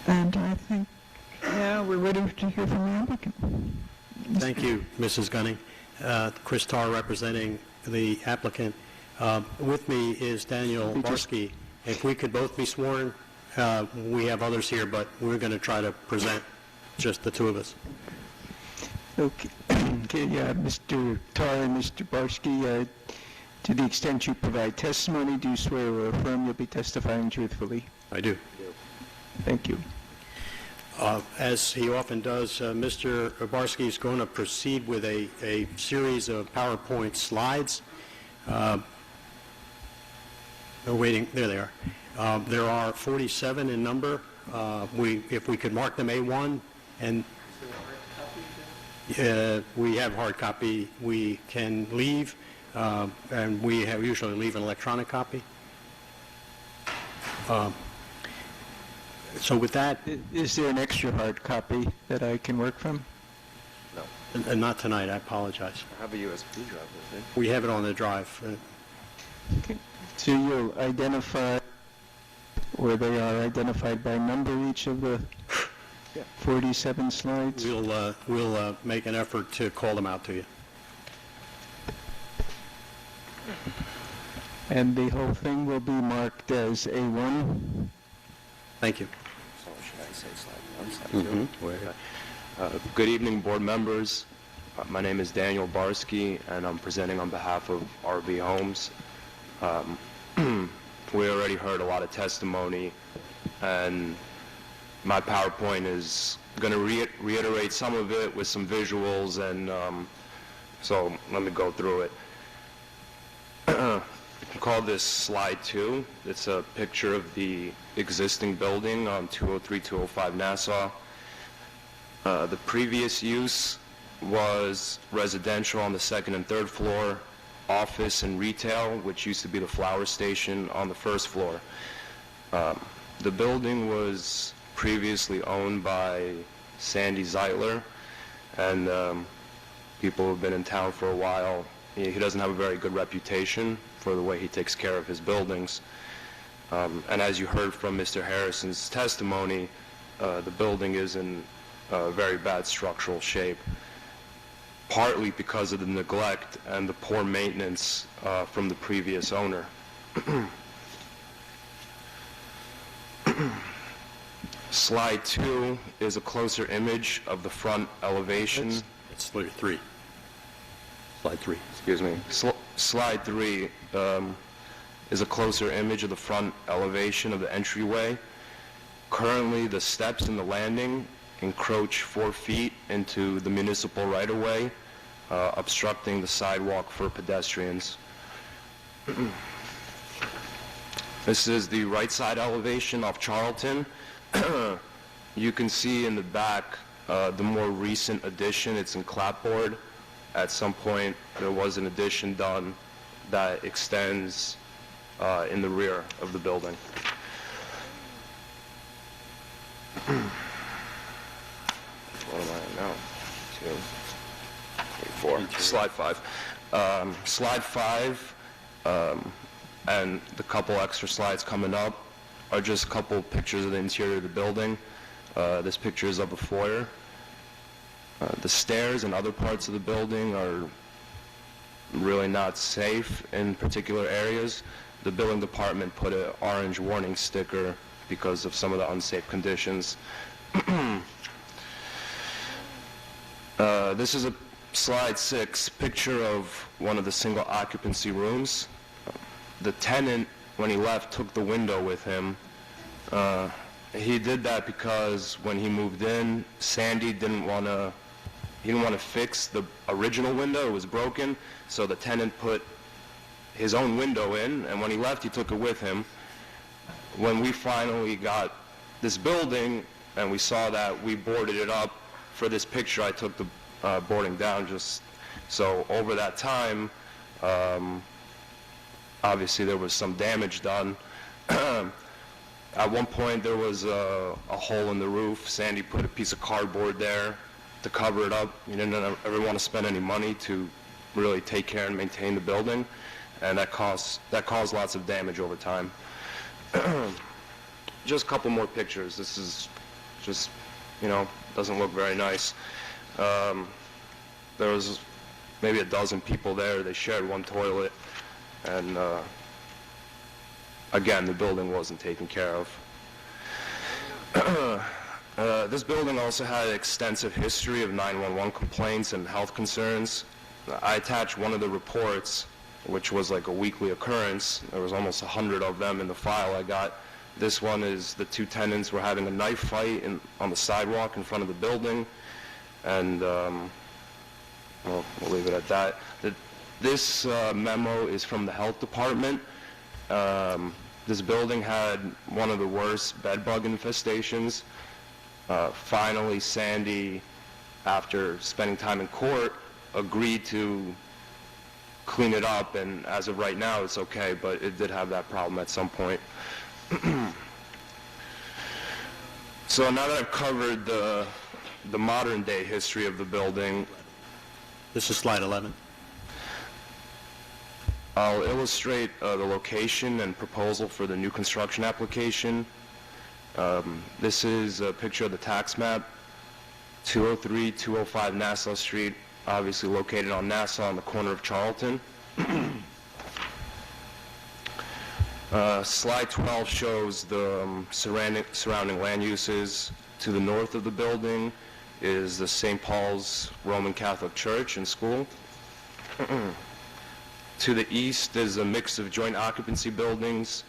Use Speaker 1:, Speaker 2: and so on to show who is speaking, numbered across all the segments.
Speaker 1: And I think, yeah, we're ready to hear from the applicant.
Speaker 2: Thank you, Mrs. Gunning. Chris Tarr representing the applicant. With me is Daniel Barsky. If we could both be sworn, we have others here, but we're going to try to present just the two of us.
Speaker 1: Okay, Mr. Tarr and Mr. Barsky, to the extent you provide testimony, do you swear or affirm you'll be testifying truthfully?
Speaker 2: I do.
Speaker 1: Thank you.
Speaker 2: As he often does, Mr. Barsky is going to proceed with a series of PowerPoint slides. They're waiting. There they are. There are 47 in number. If we could mark them A1, and we have hard copy. We can leave, and we usually leave an electronic copy. So with that,
Speaker 1: Is there an extra hard copy that I can work from?
Speaker 3: No.
Speaker 2: and not tonight, I apologize.
Speaker 3: I have a USB drive with it.
Speaker 2: We have it on the drive.
Speaker 1: Okay. So you'll identify, or they are identified by number, each of the 47 slides?
Speaker 2: We'll make an effort to call them out to you.
Speaker 1: And the whole thing will be marked as A1?
Speaker 2: Thank you.
Speaker 3: So should I say slide 1, slide 2? Okay. Good evening, board members. My name is Daniel Barsky, and I'm presenting on behalf of RV Homes. We already heard a lot of testimony, and my PowerPoint is going to reiterate some of it with some visuals, and so let me go through it. You can call this slide 2. It's a picture of the existing building on 203-205 Nassau. The previous use was residential on the second and third floor, office and retail, which used to be the flower station on the first floor. The building was previously owned by Sandy Zeitler, and people who have been in town for a while, he doesn't have a very good reputation for the way he takes care of his buildings. And as you heard from Mr. Harrison's testimony, the building is in very bad structural shape, partly because of the neglect and the poor maintenance from the previous owner. Slide 2 is a closer image of the front elevation.
Speaker 2: It's slide 3. Slide 3.
Speaker 3: Excuse me. Slide 3 is a closer image of the front elevation of the entryway. Currently, the steps and the landing encroach 4 feet into the municipal right-of-way, obstructing the sidewalk for pedestrians. This is the right side elevation off Charlton. You can see in the back the more recent addition. It's in clapboard. At some point, there was an addition done that extends in the rear of the building. What am I at now? 2, 3, 4. Slide 5. Slide 5 and the couple extra slides coming up are just a couple pictures of the interior of the building. This picture is of a foyer. The stairs and other parts of the building are really not safe in particular areas. The building department put an orange warning sticker because of some of the unsafe conditions. This is a slide 6 picture of one of the single occupancy rooms. The tenant, when he left, took the window with him. He did that because when he moved in, Sandy didn't want to fix the original window. It was broken, so the tenant put his own window in, and when he left, he took it with him. When we finally got this building and we saw that, we boarded it up. For this picture, I took the boarding down just so over that time, obviously there was some damage done. At one point, there was a hole in the roof. Sandy put a piece of cardboard there to cover it up. He didn't ever want to spend any money to really take care and maintain the building, and that caused lots of damage over time. Just a couple more pictures. This is Just, doesn't look very nice. There was maybe a dozen people there. They shared one toilet, and again, the building wasn't taken care of. This building also had an extensive history of 911 complaints and health concerns. I attached one of the reports, which was like a weekly occurrence. There was almost 100 of them in the file I got. This one is the two tenants were having a knife fight on the sidewalk in front of the building, and we'll leave it at that. This memo is from the health department. This building had one of the worst bed bug infestations. Finally, Sandy, after spending time in court, agreed to clean it up, and as of right now, it's okay, but it did have that problem at some point. So now that I've covered the modern-day history of the building,
Speaker 2: This is slide 11.
Speaker 3: I'll illustrate the location and proposal for the new construction application. This is a picture of the tax map, 203-205 Nassau Street, obviously located on Nassau on the corner of Charlton. Slide 12 shows the surrounding land uses. To the north of the building is the St. Paul's Roman Catholic Church and school. To the east is a mix of joint occupancy buildings,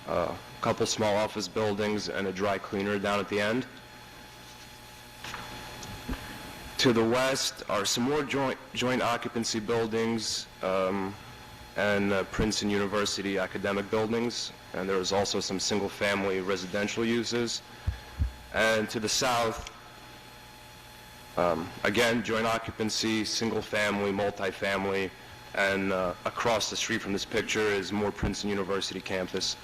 Speaker 3: a couple small office buildings, and a dry cleaner down at the end. To the west are some more joint occupancy buildings and Princeton University academic buildings, and there is also some single-family residential uses. And to the south, again, joint occupancy, single-family, multifamily, and across the street from this picture is more Princeton University campus.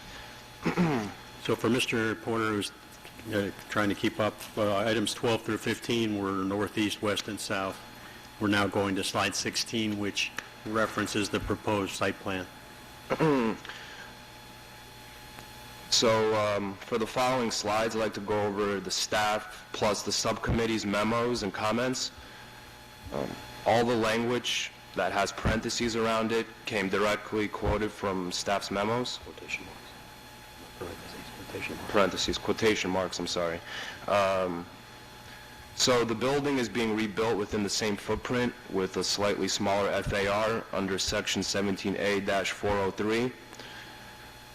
Speaker 2: So for Mr. Porter, who's trying to keep up, items 12 through 15 were northeast, west, and south. We're now going to slide 16, which references the proposed site plan.
Speaker 3: So for the following slides, I'd like to go over the staff plus the subcommittee's memos and comments. All the language that has parentheses around it came directly quoted from staff's memos. Quotation marks, I'm sorry. So the building is being rebuilt within the same footprint with a slightly smaller FAR under section 17A-403.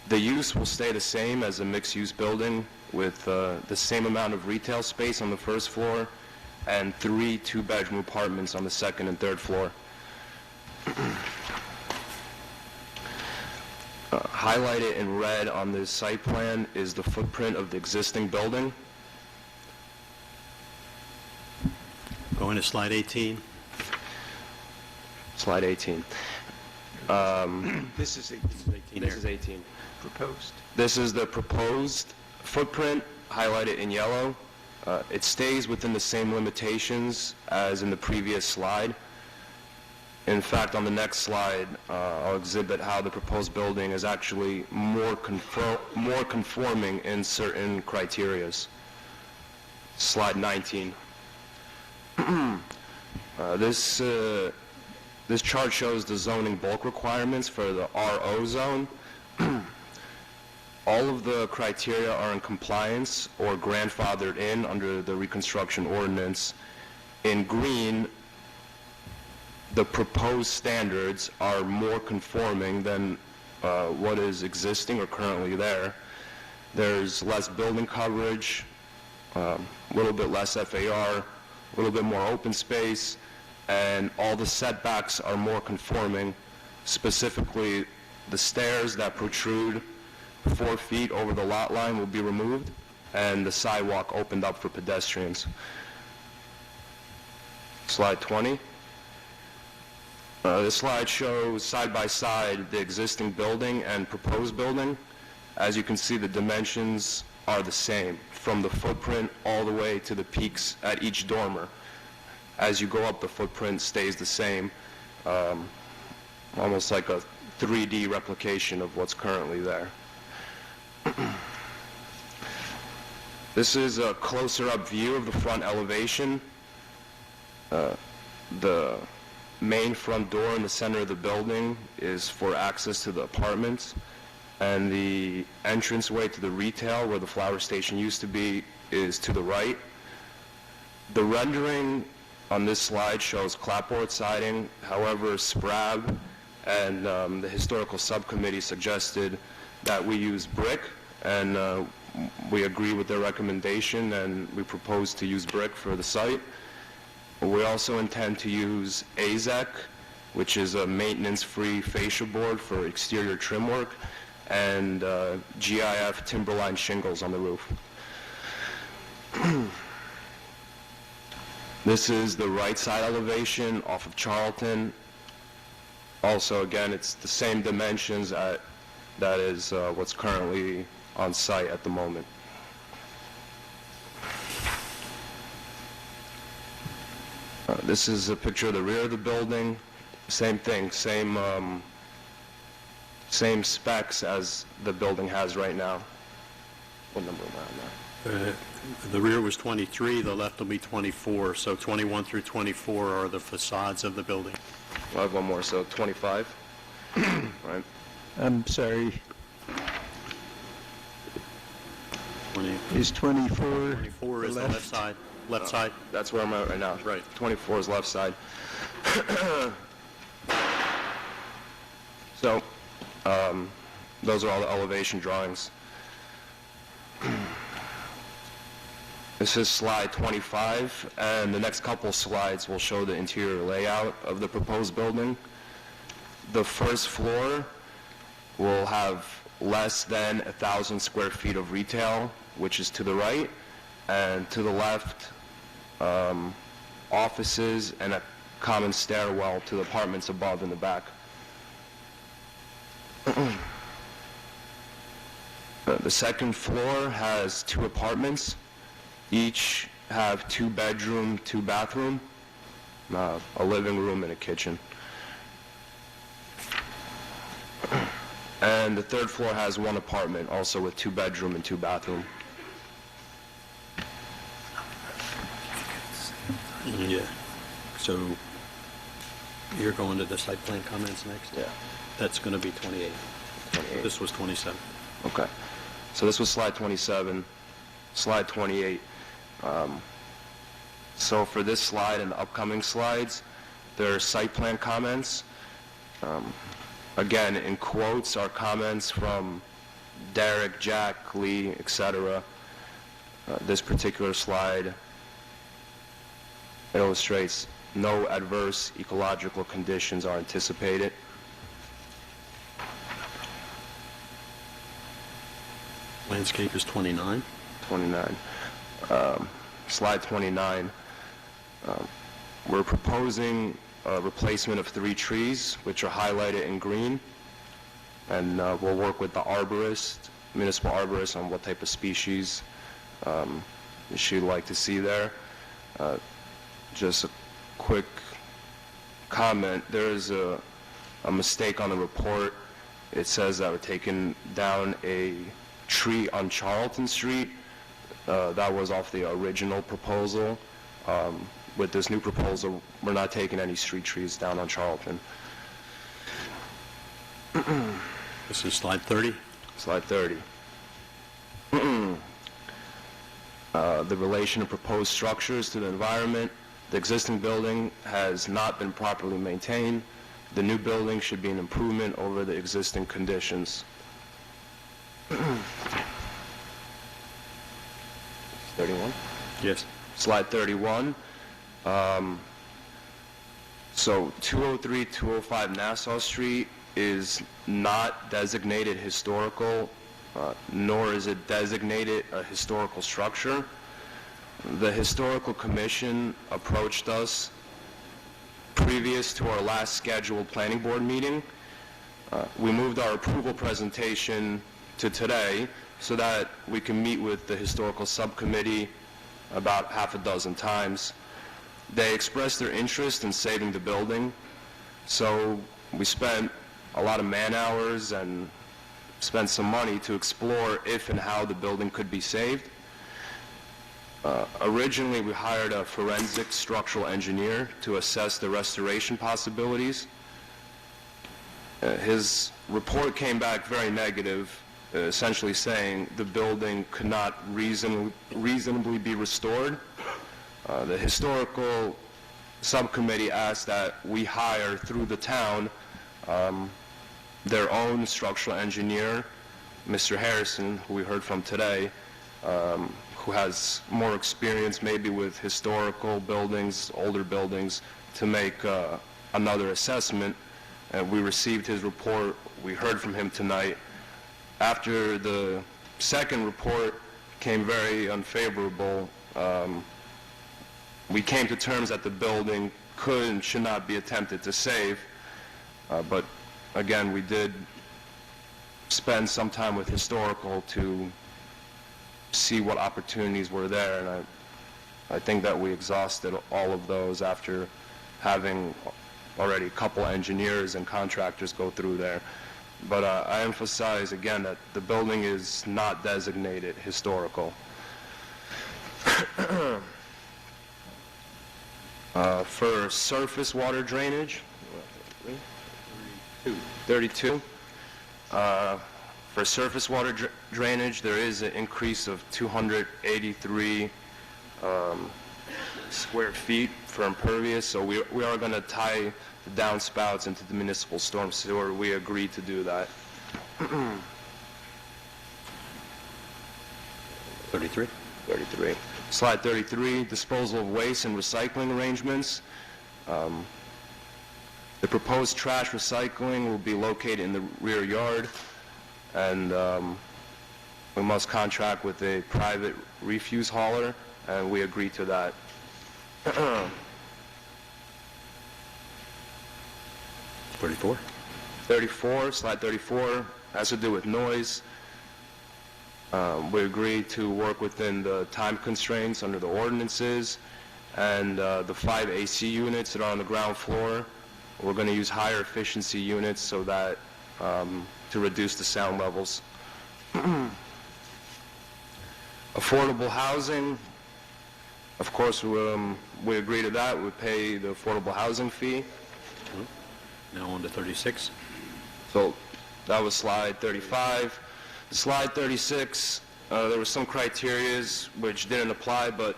Speaker 3: The use will stay the same as a mixed-use building with the same amount of retail space on the first floor and 3 two-bedroom apartments on the second and third floor. Highlighted in red on this site plan is the footprint of the existing building.
Speaker 2: Going to slide 18.
Speaker 3: Slide 18.
Speaker 1: This is 18.
Speaker 3: This is 18.
Speaker 1: Proposed.
Speaker 3: This is the proposed footprint, highlighted in yellow. It stays within the same limitations as in the previous slide. In fact, on the next slide, I'll exhibit how the proposed building is actually more conforming in certain criterias. Slide 19. This chart shows the zoning bulk requirements for the RO zone. All of the criteria are in compliance or grandfathered in under the reconstruction ordinance. In green, the proposed standards are more conforming than what is existing or currently there. There's less building coverage, a little bit less FAR, a little bit more open space, and all the setbacks are more conforming. Specifically, the stairs that protrude 4 feet over the lot line will be removed, and the sidewalk opened up for pedestrians. Slide 20. This slide shows side by side the existing building and proposed building. As you can see, the dimensions are the same, from the footprint all the way to the peaks at each dormer. As you go up, the footprint stays the same, almost like a 3D replication of what's currently there. This is a closer-up view of the front elevation. The main front door in the center of the building is for access to the apartments, and the entranceway to the retail, where the flower station used to be, is to the right. The rendering on this slide shows clapboard siding. However, SPRAB and the historical subcommittee suggested that we use brick, and we agree with their recommendation, and we propose to use brick for the site. We also intend to use AZEC, which is a maintenance-free fascia board for exterior trim work, and GIF timberline shingles on the roof. This is the right side elevation off of Charlton. Also, again, it's the same dimensions that is what's currently on site at the moment. This is a picture of the rear of the building. Same thing, same specs as the building has right now. What number am I on now?
Speaker 2: The rear was 23, the left will be 24, so 21 through 24 are the facades of the building.
Speaker 3: I have one more, so 25. Right.
Speaker 1: I'm sorry,
Speaker 2: 20
Speaker 1: is 24
Speaker 2: 24 is the left side. Left side?
Speaker 3: That's where I'm at right now.
Speaker 2: Right.
Speaker 3: 24 is left side. So, those are all the elevation drawings. This is slide 25, and the next couple slides will show the interior layout of the proposed building. The first floor will have less than 1,000 square feet of retail, which is to the right, and to the left, offices and a common stairwell to the apartments above in the back. The second floor has 2 apartments. Each have 2 bedroom, 2 bathroom, a living room and a kitchen. And the third floor has 1 apartment, also with 2 bedroom and 2 bathroom.
Speaker 2: Yeah. So you're going to the site plan comments next?
Speaker 3: Yeah.
Speaker 2: That's going to be 28.
Speaker 3: 28.
Speaker 2: This was 27.
Speaker 3: Okay. So this was slide 27, slide 28. So for this slide and the upcoming slides, there are site plan comments. Again, in quotes are comments from Derek, Jack, Lee, etc. This particular slide illustrates no adverse ecological conditions are anticipated.
Speaker 2: Landscape is 29.
Speaker 3: 29. Slide 29. We're proposing a replacement of 3 trees, which are highlighted in green, and we'll work with the arborist, municipal arborist, on what type of species she'd like to see there. Just a quick comment. There is a mistake on the report. It says that we're taking down a tree on Charlton Street. That was off the original proposal. With this new proposal, we're not taking any street trees down on Charlton.
Speaker 2: This is slide 30.
Speaker 3: Slide 30. The relation of proposed structures to the environment. The existing building has not been properly maintained. The new building should be an improvement over the existing conditions. 31?
Speaker 2: Yes.
Speaker 3: Slide 31. So 203, 205 Nassau Street is not designated historical, nor is it designated a historical structure. The Historical Commission approached us previous to our last scheduled planning board meeting. We moved our approval presentation to today so that we can meet with the Historical Subcommittee about half a dozen times. They expressed their interest in saving the building, so we spent a lot of man-hours and spent some money to explore if and how the building could be saved. Originally, we hired a forensic structural engineer to assess the restoration possibilities. His report came back very negative, essentially saying the building could not reasonably be restored. The historical subcommittee asked that we hire through the town their own structural engineer, Mr. Harrison, who we heard from today, who has more experience maybe with historical buildings, older buildings, to make another assessment. And we received his report. We heard from him tonight. After the second report came very unfavorable, we came to terms that the building could and should not be attempted to save. But again, we did spend some time with historical to see what opportunities were there, and I think that we exhausted all of those after having already a couple engineers and contractors go through there. But I emphasize again that the building is not designated historical. For surface water drainage, 32. For surface water drainage, there is an increase of 283 square feet for impervious, so we are going to tie the downspouts into the municipal storm sewer. We agreed to do that.
Speaker 2: 33.
Speaker 3: 33. Slide 33, disposal of waste and recycling arrangements. The proposed trash recycling will be located in the rear yard, and we must contract with a private refuse hauler, and we agreed to that.
Speaker 2: 34.
Speaker 3: 34, slide 34, has to do with noise. We agreed to work within the time constraints under the ordinances, and the 5 AC units that are on the ground floor, we're going to use higher efficiency units so that to reduce the sound levels. Affordable housing, of course, we agree to that. We pay the affordable housing fee.
Speaker 2: Now on to 36.
Speaker 3: So that was slide 35. Slide 36, there were some criterias which didn't apply, but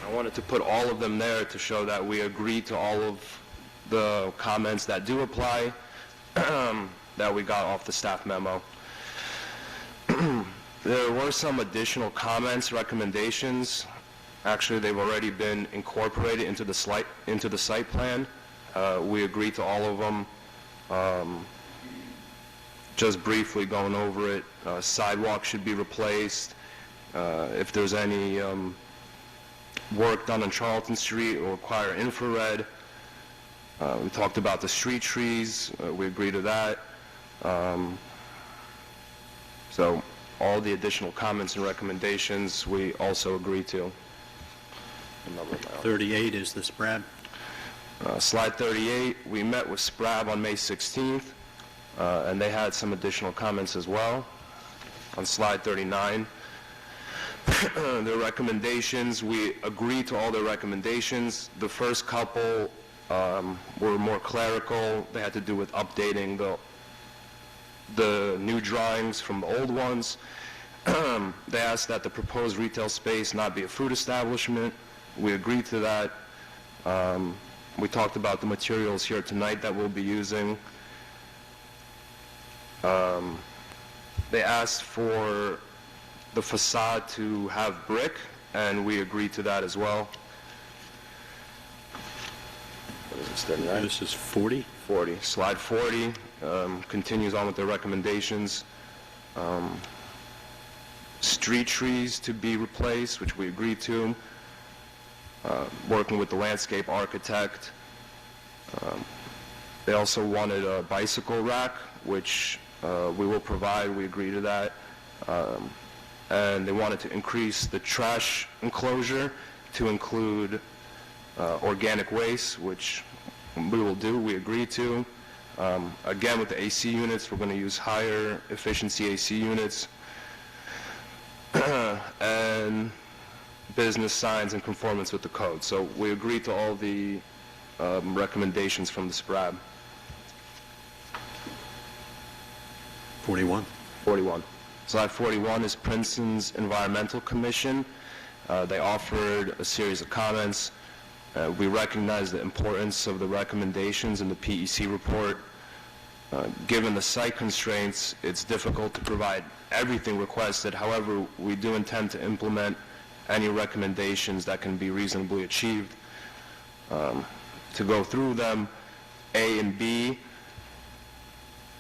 Speaker 3: I wanted to put all of them there to show that we agree to all of the comments that do apply that we got off the staff memo. There were some additional comments, recommendations. Actually, they've already been incorporated into the site plan. We agreed to all of them. Just briefly going over it, sidewalk should be replaced. If there's any work done on Charlton Street, it will require infrared. We talked about the street trees. We agree to that. So all the additional comments and recommendations we also agree to.
Speaker 2: 38 is the SPRAB.
Speaker 3: Slide 38, we met with SPRAB on May 16th, and they had some additional comments as well. On slide 39, their recommendations, we agreed to all their recommendations. The first couple were more clerical. They had to do with updating the new drawings from the old ones. They asked that the proposed retail space not be a food establishment. We agreed to that. We talked about the materials here tonight that we'll be using. They asked for the facade to have brick, and we agreed to that as well. What is this, 39?
Speaker 2: This is 40.
Speaker 3: 40. Slide 40 continues on with their recommendations. Street trees to be replaced, which we agreed to. Working with the landscape architect. They also wanted a bicycle rack, which we will provide. We agree to that. And they wanted to increase the trash enclosure to include organic waste, which we will do. We agree to. Again, with the AC units, we're going to use higher efficiency AC units. And business signs in conformance with the code. So we agree to all the recommendations from the SPRAB.
Speaker 2: 41.
Speaker 3: 41. Slide 41 is Princeton's Environmental Commission. They offered a series of comments. We recognize the importance of the recommendations in the PEC report. Given the site constraints, it's difficult to provide everything requested. However, we do intend to implement any recommendations that can be reasonably achieved. To go through them, A and B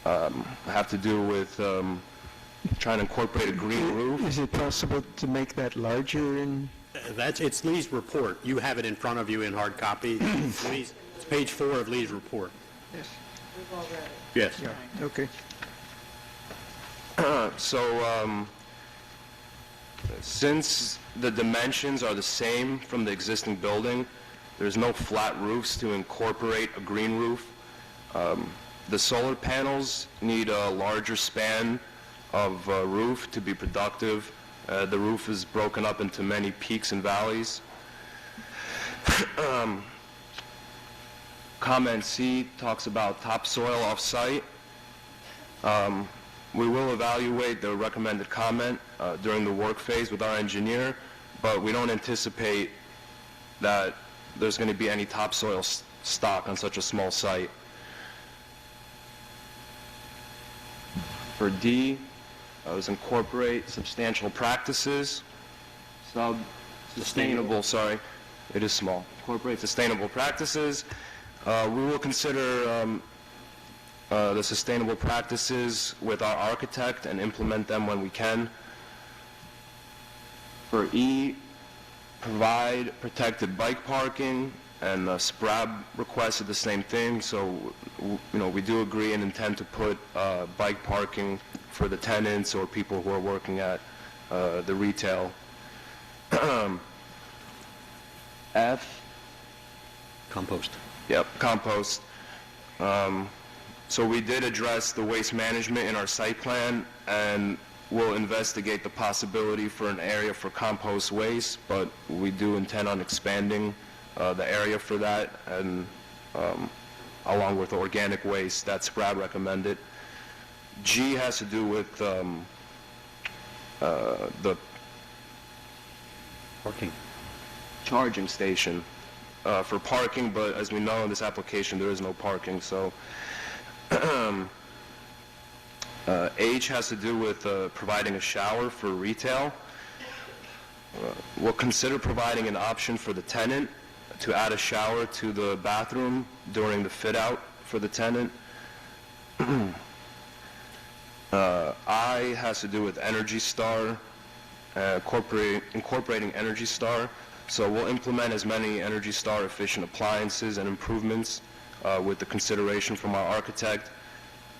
Speaker 3: have to do with trying to incorporate a green roof.
Speaker 1: Is it possible to make that larger in?
Speaker 2: It's Lee's report. You have it in front of you in hard copy. It's page 4 of Lee's report.
Speaker 1: Yes.
Speaker 4: We've all read it.
Speaker 2: Yes.
Speaker 1: Yeah, okay.
Speaker 3: So since the dimensions are the same from the existing building, there's no flat roofs to incorporate a green roof. The solar panels need a larger span of roof to be productive. The roof is broken up into many peaks and valleys. Comment C talks about topsoil off-site. We will evaluate the recommended comment during the work phase with our engineer, but we don't anticipate that there's going to be any topsoil stock on such a small site. For D, is incorporate substantial practices. Sustainable, sorry, it is small. Incorporate sustainable practices. We will consider the sustainable practices with our architect and implement them when we can. For E, provide protected bike parking, and SPRAB requested the same thing, so we do agree and intend to put bike parking for the tenants or people who are working at the retail. F,
Speaker 2: Compost.
Speaker 3: yep, compost. So we did address the waste management in our site plan, and we'll investigate the possibility for an area for compost waste, but we do intend on expanding the area for that, and along with organic waste that SPRAB recommended. G has to do with the
Speaker 2: Parking.
Speaker 3: charging station for parking, but as we know in this application there is no parking, so H has to do with providing a shower for retail. We'll consider providing an option for the tenant to add a shower to the bathroom during the fit out for the tenant. I has to do with Energy Star, incorporating Energy Star. So we'll implement as many Energy Star efficient appliances and improvements with the consideration from our architect.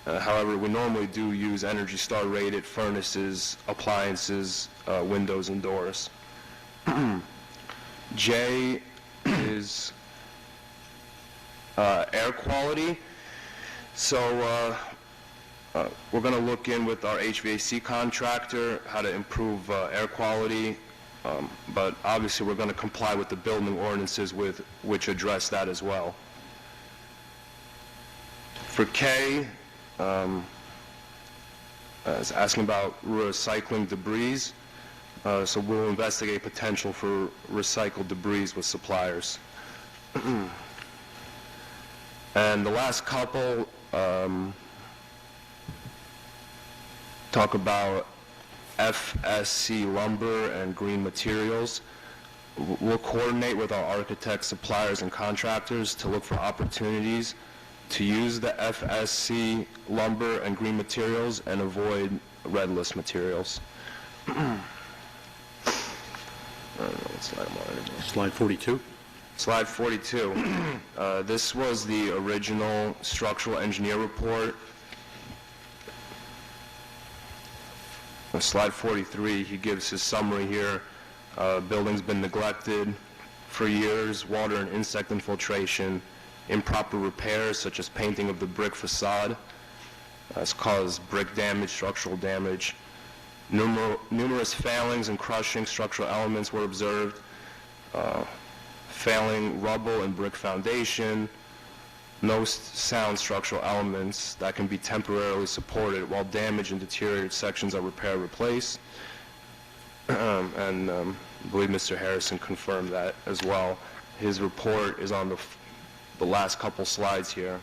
Speaker 3: However, we normally do use Energy Star rated furnaces, appliances, windows, and doors. J is air quality. So we're going to look in with our HVAC contractor how to improve air quality, but obviously we're going to comply with the building ordinances which address that as well. For K, is asking about recycling debris. So we'll investigate potential for recycled debris with suppliers. And the last couple talk about FSC lumber and green materials. We'll coordinate with our architects, suppliers, and contractors to look for opportunities to use the FSC lumber and green materials and avoid red list materials. I don't know what slide I'm on anymore.
Speaker 2: Slide 42.
Speaker 3: Slide 42. This was the original structural engineer report. On slide 43, he gives his summary here. Building's been neglected for years, water and insect infiltration, improper repairs such as painting of the brick facade has caused brick damage, structural damage. Numerous failings and crushing structural elements were observed. failing rubble and brick foundation, no sound structural elements that can be temporarily supported while damaged and deteriorated sections are repaired or replaced. And I believe Mr. Harrison confirmed that as well. His report is on the last couple slides here.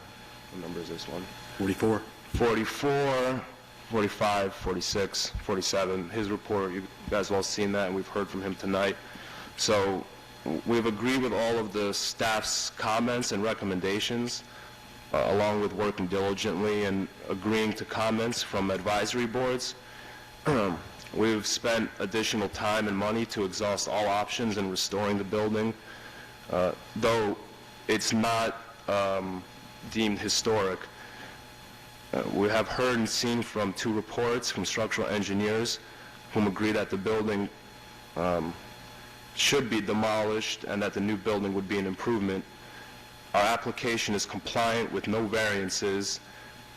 Speaker 3: What number is this one?
Speaker 2: 44.
Speaker 3: 44, 45, 46, 47. His report, you guys have all seen that, and we've heard from him tonight. So we've agreed with all of the staff's comments and recommendations, along with working diligently and agreeing to comments from advisory boards. We've spent additional time and money to exhaust all options in restoring the building, though it's not deemed historic. We have heard and seen from 2 reports from structural engineers whom agree that the building should be demolished and that the new building would be an improvement. Our application is compliant with no variances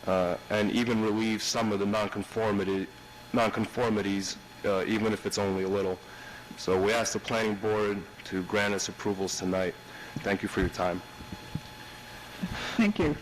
Speaker 3: and even relieves some of the nonconformities, even if it's only a little. So we ask the planning board to grant us approvals tonight. Thank you for your time.
Speaker 1: Thank you.